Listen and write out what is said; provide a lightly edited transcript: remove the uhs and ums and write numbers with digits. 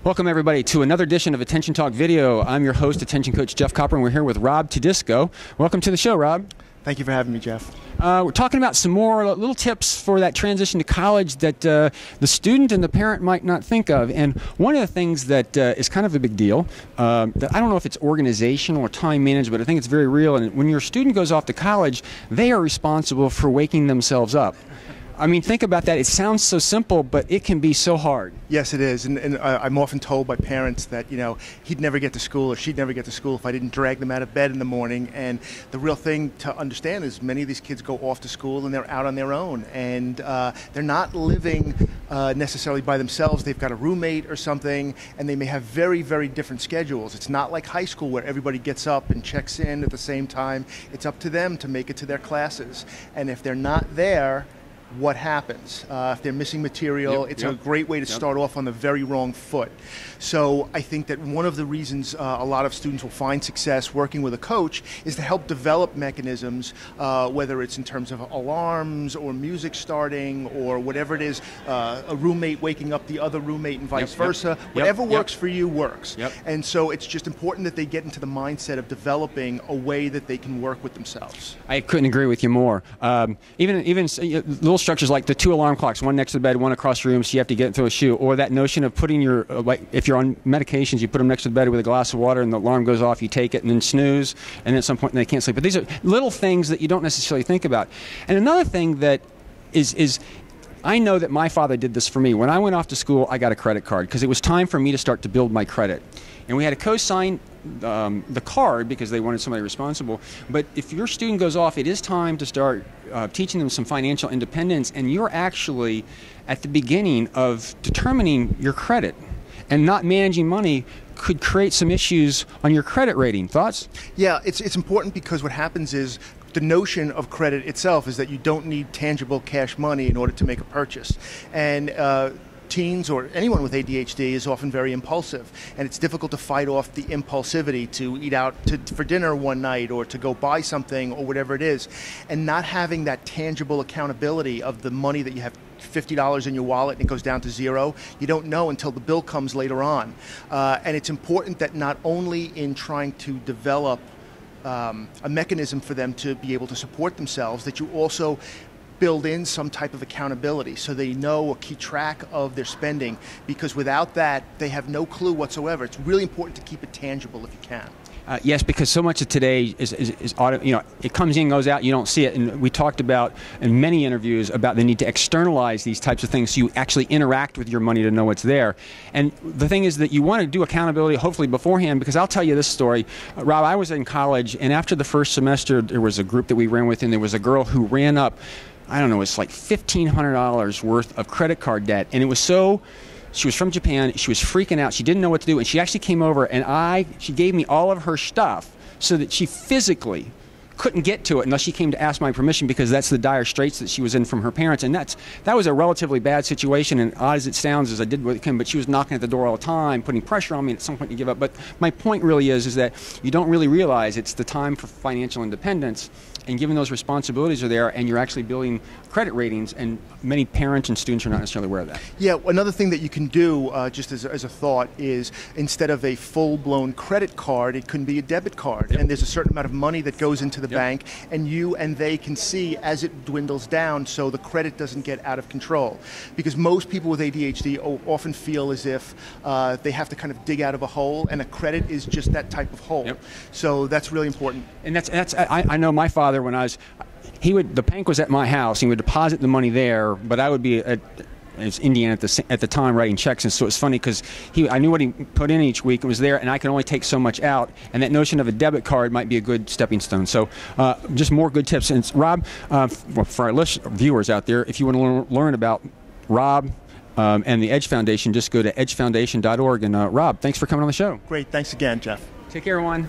Welcome everybody to another edition of Attention Talk Video. I'm your host, Attention Coach Jeff Copper, and we're here with Rob Tedisco. Welcome to the show, Rob. Thank you for having me, Jeff. We're talking about some more little tips for that transition to college that the student and the parent might not think of. And one of the things that is kind of a big deal, that I don't know if it's organizational or time management, but I think it's very real. And when your student goes off to college, they are responsible for waking themselves up. I mean, think about that. It sounds so simple, but it can be so hard. Yes, it is. And I'm often told by parents that, you know, he'd never get to school or she'd never get to school if I didn't drag them out of bed in the morning. And the real thing to understand is many of these kids go off to school and they're out on their own. And they're not living necessarily by themselves. They've got a roommate or something, and they may have very, very different schedules. It's not like high school where everybody gets up and checks in at the same time. It's up to them to make it to their classes. And if they're not there, what happens? If they're missing material, it's a great way to start off on the very wrong foot. So I think that one of the reasons a lot of students will find success working with a coach is to help develop mechanisms, whether it's in terms of alarms or music starting or whatever it is, a roommate waking up the other roommate and vice versa. Whatever works for you works. And so it's just important that they get into the mindset of developing a way that they can work with themselves. I couldn't agree with you more. Even little structures like the 2 alarm clocks, one next to the bed, one across the room, so you have to get into a shoe, or that notion of putting your, like if you're on medications, you put them next to the bed with a glass of water and the alarm goes off, you take it and then snooze, and then at some point they can't sleep. But these are little things that you don't necessarily think about. And another thing that is I know that my father did this for me. When I went off to school, I got a credit card because it was time for me to start to build my credit. And we had to co-sign the card because they wanted somebody responsible. But if your student goes off, it is time to start teaching them some financial independence, and you're actually at the beginning of determining your credit. And not managing money could create some issues on your credit rating. Thoughts? Yeah, it's important because what happens is the notion of credit itself is that you don't need tangible cash money in order to make a purchase. And teens or anyone with ADHD is often very impulsive, and it's difficult to fight off the impulsivity to eat out for dinner one night or to go buy something or whatever it is, and not having that tangible accountability of the money that you have $50 in your wallet and it goes down to zero. You don't know until the bill comes later on. And it's important that not only in trying to develop a mechanism for them to be able to support themselves, that you also build in some type of accountability so they know or keep track of their spending, because without that, they have no clue whatsoever. It's really important to keep it tangible if you can. Yes, because so much of today is you know, it comes in, goes out, you don't see it. And we talked about in many interviews about the need to externalize these types of things so you actually interact with your money to know what's there. And the thing is that you want to do accountability hopefully beforehand, because I'll tell you this story. Rob, I was in college, and after the first semester, there was a group that we ran with, and there was a girl who ran up, I don't know, it's like $1,500 worth of credit card debt. And it was so, she was from Japan, she was freaking out, she didn't know what to do, and she actually came over and she gave me all of her stuff so that she physically couldn't get to it unless she came to ask my permission, because that's the dire straits that she was in from her parents. And that was a relatively bad situation, and odd as it sounds, as I did with Kim, but she was knocking at the door all the time, putting pressure on me, and at some point you give up. But my point really is that you don't really realize it's the time for financial independence, and given those responsibilities are there, and you're actually building credit ratings, and many parents and students are not necessarily aware of that. Yeah, another thing that you can do, just as a thought, is instead of a full-blown credit card, it can be a debit card. And there's a certain amount of money that goes into the bank, and you and they can see as it dwindles down, so the credit doesn't get out of control. Because most people with ADHD often feel as if they have to kind of dig out of a hole, and a credit is just that type of hole. So that's really important. And I know my father, when the bank was at my house, he would deposit the money there, but I would be at Indiana at the time writing checks, and so it's funny because I knew what he put in each week. It was there, and I could only take so much out, and that notion of a debit card might be a good stepping stone. So just more good tips. And Rob, for our viewers out there, if you want to learn about Rob and the Edge Foundation, just go to edgefoundation.org. And Rob, thanks for coming on the show. Great, thanks again, Jeff. Take care, everyone.